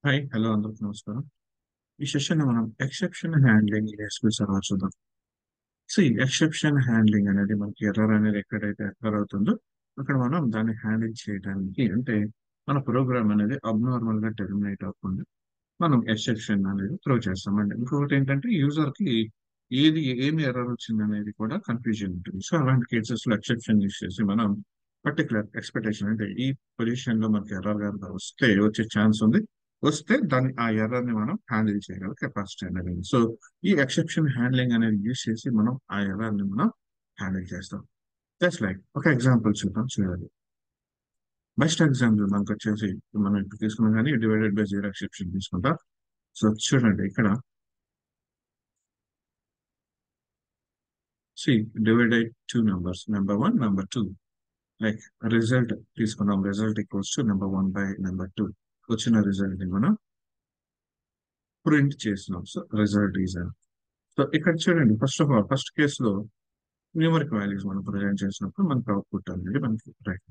Hi hello అందరికి నమస్కారం. ఈ సెషన్ మనం ఎక్సెప్షన్ హ్యాండ్లింగ్ ఎస్క్యూఎల్ సర్వర్ చూద్దాం. ఎక్సెప్షన్ హ్యాండ్లింగ్ అనేది మనకి ఎర్రర్ అనేది ఎక్కడైతే ఎర్రర్ అవుతుందో అక్కడ మనం దాన్ని హ్యాండిల్ చేయడానికి అంటే మన ప్రోగ్రామ్ అనేది అబ్నార్మల్ గా టెర్మినేట్ అవ్వకుండా మనం ఎక్సెప్షన్ అనేది త్రో చేస్తాం. అండి ఇంకొకటి ఏంటంటే యూజర్ కి ఏమి ఎర్రర్ వచ్చింది అనేది కూడా కన్ఫ్యూజన్ ఉంటుంది. సో అలాంటి కేసెస్ లో ఎక్సెప్షన్ యూస్ చేసి మనం పర్టికులర్ ఎక్స్పెక్టేషన్ అంటే ఈ పొజిషన్ లో మనకి ఎర్రర్ గా వచ్చే ఛాన్స్ ఉంది. వస్తే దాన్ని ఆ ఎర్రర్ ని మనం హ్యాండిల్ చేయగల కెపాసిటీ అనేది ఉంది. సో ఈ ఎక్సెప్షన్ హ్యాండ్లింగ్ అనేది యూజ్ చేసి మనం ఆ ఎర్రర్ ని మనం హ్యాండిల్ చేస్తాం. జస్ట్ లైక్ ఒక ఎగ్జాంపుల్ చూడాలి. బెస్ట్ ఎగ్జాంపుల్ మనకు వచ్చేసి మనం ఇప్పుడు తీసుకున్నాం కానీ డివైడెడ్ బై జీరో ఎక్సెప్షన్ తీసుకుంటా. సో చూడండి ఇక్కడ divided two numbers, number one number two. Like result తీసుకున్నాం, result equals to number one by number two. వచ్చిన రిజల్ట్ ని మనం ప్రింట్ చేసినాం. So result is. సో ఇక్కడ చూడండి, ఫస్ట్ ఆఫ్ ఆల్ ఫస్ట్ కేసులో న్యూమరిక్ వాల్యూస్ మనం ప్రజెంట్ చేసినప్పుడు మనకి అవుట్పుట్ అనేది మనకి రైట్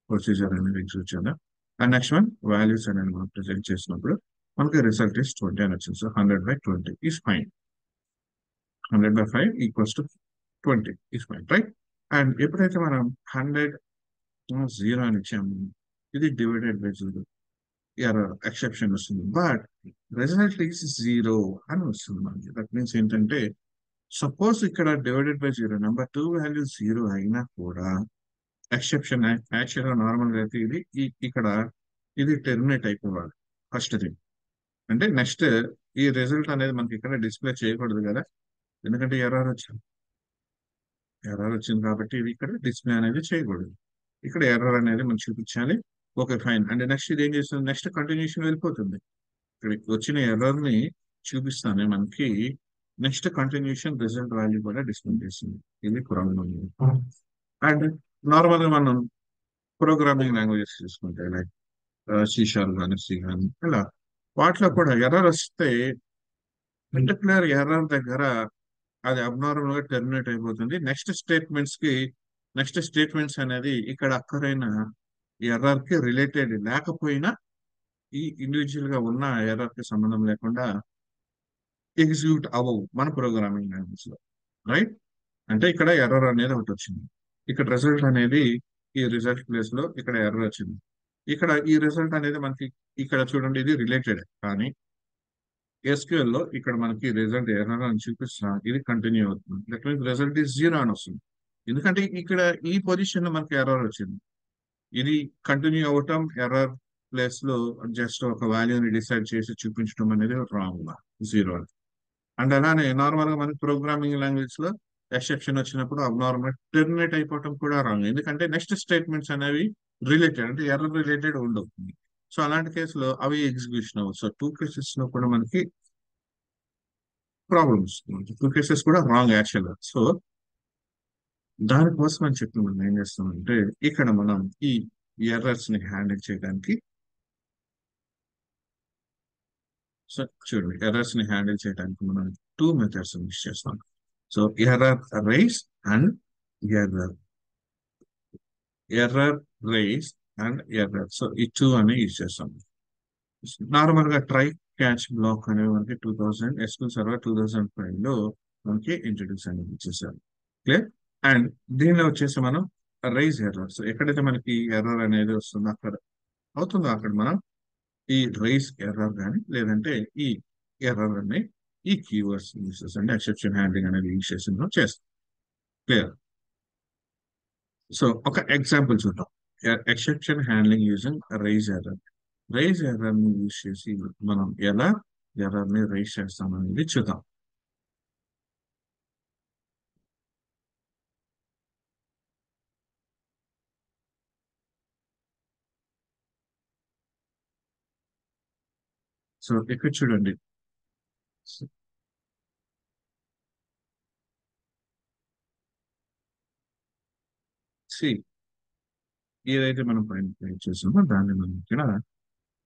ప్రొసీజర్ అనేది ఎగ్జిక్యూట్ చేద్దాం. అండ్ నెక్స్ట్ వన్ వాల్యూస్ అనేది మనం ప్రజెంట్ చేసినప్పుడు మనకి రిజల్ట్ ఇస్ 20 అని వచ్చింది. So 100/20 is fine. 100/5 equals to 20 is fine, right? And ఎప్పుడైతే మనం 100 అని ఇచ్చాము, ఇది divided by zero error exception వస్తుంది. బట్ రిజల్ట్ ఈస్ 0 అని వస్తుంది మనకి. దట్ మీన్స్ ఏంటంటే సపోజ్ ఇక్కడ divided by zero number two value 0 అయినా కూడా ఎక్సెప్షన్ యాక్చువల్ గా నార్మల్ గా అయితే ఇక్కడ ఇది టెర్మినేట్ అయిపోవాలి ఫస్ట్ థింగ్. అంటే నెక్స్ట్ ఈ రిజల్ట్ అనేది మనకి ఇక్కడ డిస్ప్లే చేయకూడదు కదా, ఎందుకంటే ఎర్రర్ వచ్చింది కాబట్టి ఇది ఇక్కడ డిస్ప్లే అనేది చేయకూడదు. ఇక్కడ ఎర్రర్ అనేది మనం చూపించాలి. Okay fine. అంటే నెక్స్ట్ ఇది ఏం చేస్తుంది, నెక్స్ట్ కంటిన్యూషన్ వెళ్ళిపోతుంది. ఇక్కడ వచ్చిన ఎర్రర్ ని చూపిస్తానే మనకి నెక్స్ట్ కంటిన్యూషన్ రిజల్ట్ వాల్యూ కూడా డిస్ప్లే చేస్తుంది. ఇది ప్రాబ్లం. అండ్ నార్మల్ గా మనం ప్రోగ్రామింగ్ లాంగ్వేజెస్ చూసుకుంటే లైక్ C# కానీ సి కానీ ఇలా వాటిలో కూడా ఎర్రర్ వస్తే పర్టికులర్ ఎర్రర్ దగ్గర అది అబ్నార్మల్ గా టెర్మినేట్ అయిపోతుంది. నెక్స్ట్ స్టేట్మెంట్స్ అనేది ఇక్కడ అక్కరైన ఎర్రర్ కి రిలేటెడ్ లేకపోయినా ఈ ఇండివిజువల్ గా ఉన్న ఎర్రర్ కి సంబంధం లేకుండా ఎగ్జిక్యూట్ అవ్వవు మన ప్రోగ్రామింగ్ లాంగ్వేజ్ లో, రైట్? అంటే ఇక్కడ ఎర్రర్ అనేది ఒకటి వచ్చింది. ఇక్కడ రిజల్ట్ అనేది ఈ రిజల్ట్ ప్లేస్ లో ఇక్కడ ఎర్రర్ వచ్చింది. ఇక్కడ ఈ రిజల్ట్ అనేది మనకి ఇక్కడ చూడండి ఇది రిలేటెడ్, కానీ SQL లో ఇక్కడ మనకి రిజల్ట్ ఎర్రర్ అని చూపిస్తున్నా ఇది కంటిన్యూ అవుతుంది. దట్ మీన్స్ రిజల్ట్ ఈస్ 0 అని వస్తుంది. ఎందుకంటే ఇక్కడ ఈ పొజిషన్ లో మనకి ఎర్రర్ వచ్చింది. ఇది కంటిన్యూ అవ్వటం ఎర్రర్ ప్లేస్ లో జస్ట్ ఒక వాల్యూని డిసైడ్ చేసి చూపించడం అనేది రాంగ్ 0 అని. అండ్ అలానే నార్మల్ గా మనకి ప్రోగ్రామింగ్ లాంగ్వేజ్ లో ఎక్సెప్షన్ వచ్చినప్పుడు అబ్నార్మల్ టెర్మినేట్ అయిపోవటం కూడా రాంగ్. ఎందుకంటే నెక్స్ట్ స్టేట్మెంట్స్ అనేవి రిలేటెడ్ అంటే ఎర్రర్ రిలేటెడ్ ఉండవు. సో అలాంటి కేసులో అవి ఎగ్జిక్యూషన్ అవ్వచ్చు. సో టూ కేసెస్ లో కూడా మనకి ప్రాబ్లమ్స్, టూ కేసెస్ కూడా రాంగ్ యాక్చువల్. సో దానికోసం అని చెప్పి మనం ఏం చేస్తామంటే ఇక్కడ మనం ఈ ఎర్రర్స్ ని హ్యాండిల్ చేయడానికి చూడండి ఎర్రర్స్ ని హ్యాండిల్ చేయడానికి మనం టూ మెథడ్స్ యూస్ చేస్తాం. So error raise and error raise and error. So ఈ టూ అని యూజ్ చేస్తాం. నార్మల్ గా ట్రై క్యాచ్ బ్లాక్ అనేవి మనకి SQL సర్వర్ 2005 లో మనకి ఇంట్రడ్యూస్ అనేది చేశారు. క్లియర్? అండ్ దీనిలో వచ్చేసి మనం రైజ్ ఎర్రర్. సో ఎక్కడైతే మనకి ఎర్రర్ అనేది వస్తుందో అక్కడ మనం ఈ రైజ్ ఎర్రర్ కానీ లేదంటే ఈ ఎర్రర్ అనే ఈ కీవర్డ్స్ యూస్ చేస్తాం, ఎక్సెప్షన్ హ్యాండ్లింగ్ అనేది యూస్ చేసి చేస్తాం. క్లియర్? సో ఒక ఎగ్జాంపుల్ చూద్దాం. Exception handling using raise error. Raise error ని యూజ్ చేసి మనం ఎలా ఎర్రర్ ని రైజ్ చేస్తాం అనేది చూద్దాం. సో ఇక్కడ చూడండి, ఏదైతే మనం పైన క్రియేట్ చేసామో దాన్ని మనం ఇక్కడ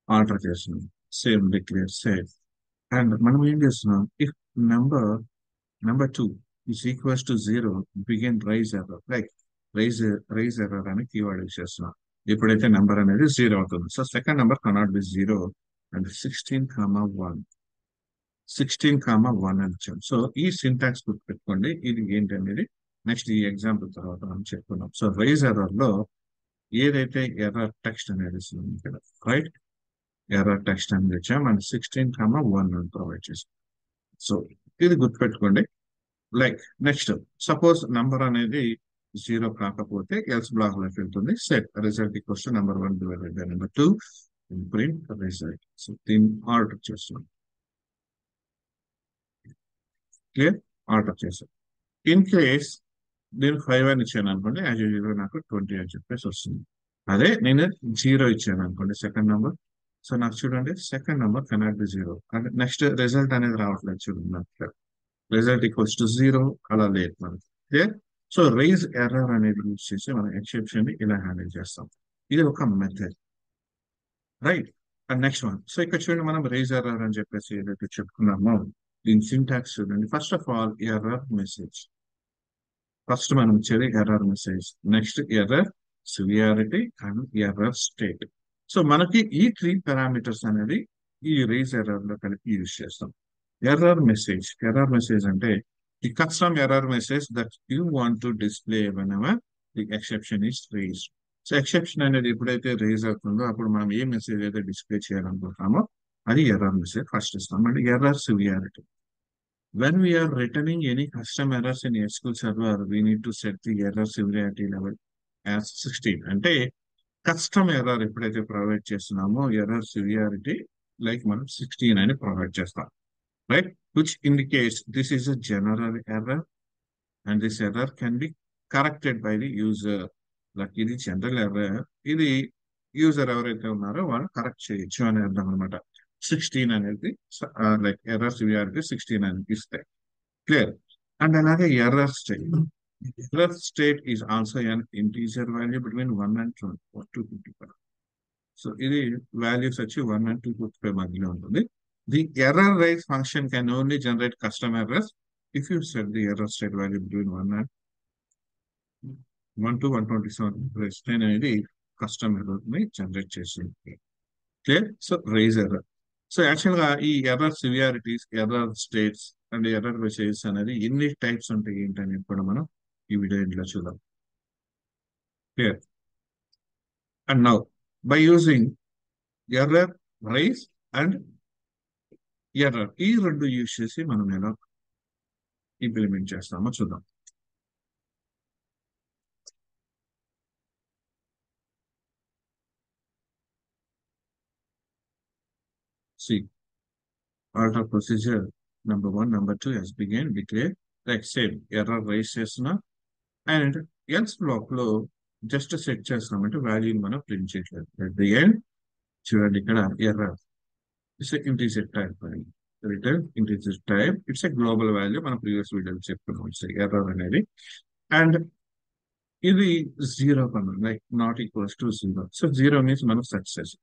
ఆర్డర్ చేస్తున్నాం. Same declare save. అండ్ మనం ఏం చేస్తున్నాం, if number 2 is equals to 0 begin raise error. Like raise error అని కీవర్డ్ యూజ్ చేస్తున్నాం. ఎప్పుడైతే నెంబర్ అనేది 0 అవుతుంది. So second number cannot be 0 and 16,1 16,1 అని ఇచ్చాం. సో ఈ సింటాక్స్ గుర్తుపెట్టుకోండి. ఇది ఏంటి అనేది నెక్స్ట్ ఈ ఎగ్జాంపుల్ తర్వాత మనం చెప్పుకున్నాం. సో రైజ్ ఎర్రర్ లో ఏదైతే ఎర్రర్ టెక్స్ట్ అనేది ఇస్తుంది ఇక్కడ, రైట్, ఎర్రర్ టెక్స్ట్ అనేది ఇచ్చాం అండ్ 16,1 అని ప్రొవైడ్ చేసాం. సో ఇది గుర్తుపెట్టుకోండి. లైక్ నెక్స్ట్ సపోజ్ నంబర్ అనేది 0 కాకపోతే ఎల్స్ బ్లాక్ లోకి వెళ్తుంది. Set result equals to number 1 divided by number 2 print result. So దీన్ని ఆర్డర్ చేస్తున్నాం. క్లియర్, ఆర్డర్ చేసాం. ఇన్ కేస్ నేను 5 అని ఇచ్చాను అనుకోండి, యాజ్ యూజువల్ నాకు 20 అని చెప్పేసి వస్తుంది. అదే నేను 0 ఇచ్చాను అనుకోండి సెకండ్ నెంబర్, సో నాకు చూడండి సెకండ్ నెంబర్ కెనాట్ బి 0 అంటే నెక్స్ట్ రిజల్ట్ అనేది రావట్లేదు. చూడండి నాకు రిజల్ట్ ఈక్వల్స్ టు 0 అలా లేదు మనకి. క్లియర్. సో రైజ్ ఎర్రర్ అనేది యూజ్ చేసి మనం ఎక్సెప్షన్ ని ఇలా హ్యాండిల్ చేస్తాం. ఇది ఒక method, right. And next one, so ఇక్కడ చూడండి మనం రైజ్ ఎర్రర్ అని చెప్పేసి ఏదైతే చెప్పుకున్నామో దీని సింటాక్స్ చూడండి. First of all error message, first మనం ఇచ్చేది error message, next error severity and error state. So మనకి ఈ 3 పారామీటర్స్ అనేది ఈ రైజ్ ఎర్రర్ లో కలిపి యూజ్ చేస్తాం. ఎర్రర్ మెసేజ్, ఎర్రర్ మెసేజ్ అంటే the custom error message that you want to display whenever the exception is raised. So exception అనేది ఎప్పుడైతే రేజ్ అవుతుందో అప్పుడు మనం ఏ మెసేజ్ అయితే డిస్ప్లే చేయాలనుకుంటామో అది ఎర్రర్ మెసేజ్ ఫస్ట్ ఇస్తాం. And error severity, when we are returning any custom errors in SQL Server, we need to set the error severity level as 16. అంటే custom error ఎప్పుడైతే ప్రొవైడ్ చేస్తున్నామో error severity like మనం 16 అని provide చేస్తాం, right, which indicates this is a general error and this error can be corrected by the user. Like ఇది general error, ఇది user ఎవరైతే ఉన్నారో వాళ్ళు కరెక్ట్ చేయొచ్చు అని అర్థం అనమాట. 16 అనేది లైక్ ఎర్రర్ సివియారిటీ 16 అని ఇస్తాయి. క్లియర్. అండ్ అలాగే error state, error state is also an integer value between 1 and 255. సో ఇది వాల్యూస్ వచ్చి 1 and 255 మధ్యలో ఉంటుంది. The error raise function can only generate custom errors if you set the error state value between 1 to 127 state అనేది custom error ని జనరేట్ చేస్తుంది. Clear. So raise error. So actual గా ఈ error severities, error states and error messages అనేది ఎన్ని types ఉంటాయి ఏంటని కూడా మనం ఈ వీడియో ఇంట్లో చూద్దాం. Clear. And now by using error raise and error, ఈ రెండు యూజ్ చేసి మనం ఎలా ఇంప్లిమెంట్ చేస్తామో చూద్దాం. See, order procedure number 1, number 2 has begun declare like same error raise చేస్తున్నా అండ్ ఎల్స్ బ్లాక్ లో జస్ట్ సెట్ చేస్తున్నామంటే వాల్యూని మనం ప్రింట్ చేయట్లేదు. అట్ ది ఎండ్ చూడండి ఇక్కడ ఎర్రర్ ఇట్స్ ఇంటీజర్ టైప్ అని return integer type, it's a global value. మనం ప్రీవియస్ వీడియోలో చెప్పుకున్నాం ఇట్స్ ఎర్రర్ అనేది. అండ్ ఇది 0 కన్నా like not equals to 0. So 0 means మనం success,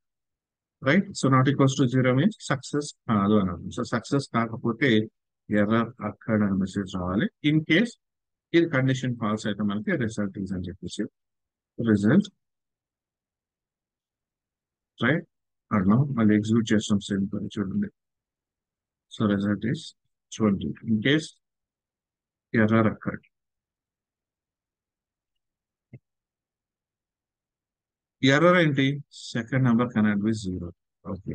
right. So not equals to 0 means success కాదు అని అర్థం. సో సక్సెస్ కాకపోతే ఎర్రర్ అక్కడ మెసేజ్ రావాలి. ఇన్ కేస్ ఇది కండిషన్ ఫాల్స్ అయితే మనకి రిజల్ట్ ఈజ్ అని చెప్పేసి రిజల్ట్, రైట్. అట్లా మళ్ళీ ఎగ్జిక్యూట్ చేస్తాం సేమ్ పని చూడండి. So result is 20 in case error అక్కడ. ఎర్రర్ ఏంటి? Second number cannot be 0. Okay.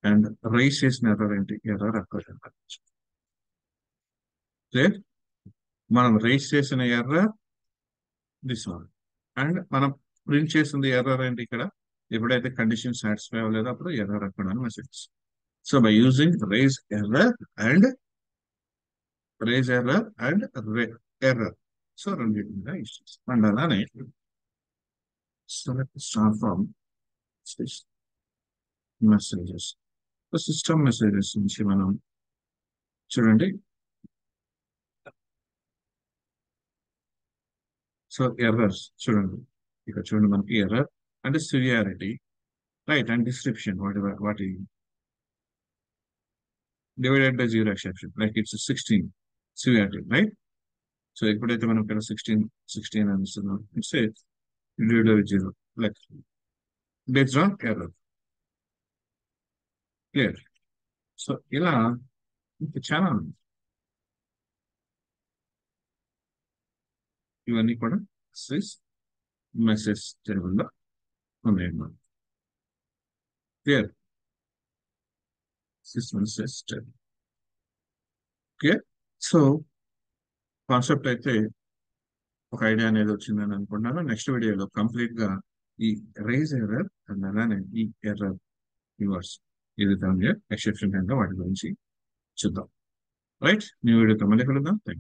And raise చేసిన ఎర్రర్ ఏంటి? ఎర్రర్ అక్కడ. మనం రైజ్ చేసిన ఎర్రర్ దిస్ వన్ అండ్ మనం ప్రింట్ చేసింది ఎర్రర్ ఏంటి ఇక్కడ? ఎప్పుడైతే కండిషన్ సాటిస్ఫై అవ్వలేదో అప్పుడు ఎర్రర్ అక్కడ అని message. So by using raise error and error, so రెండింటిగా యూజ్ చేస్తాం. అండ్ అలానే start from messages. System messages నుంచి మనం చూడండి. సో ఎర్రర్స్ చూడండి, ఇక్కడ చూడండి మనకి ఎర్రర్ అంటే severity, right, and description what divided by 0 exception like it's 16 severity, right. So ఎప్పుడైతే మనం ఇక్కడ 16 అని ఇస్తున్నాం it's divided by 0 like based on error. Clear. So ఇలా ఇంకా చాలా ఉన్నాయి. ఇవన్నీ కూడా స్విస్ మెసేజ్ టేబుల్లో ఉన్నాయి అన్నమాట. Clear. Swiss message table. Clear. So concept అయితే ఒక ఐడియా అనేది వచ్చిందని అనుకుంటున్నాను. నెక్స్ట్ వీడియోలో కంప్లీట్ గా ఈ రేజ్ ఎర్రర్ అండ్ అలానే ఈ ఎర్రర్ రివర్స్ ఏదైతే ఉందో ఎక్సెప్షన్ వాటి గురించి చూద్దాం. రైట్, న్యూ వీడియోతో మళ్ళీ కలుద్దాం.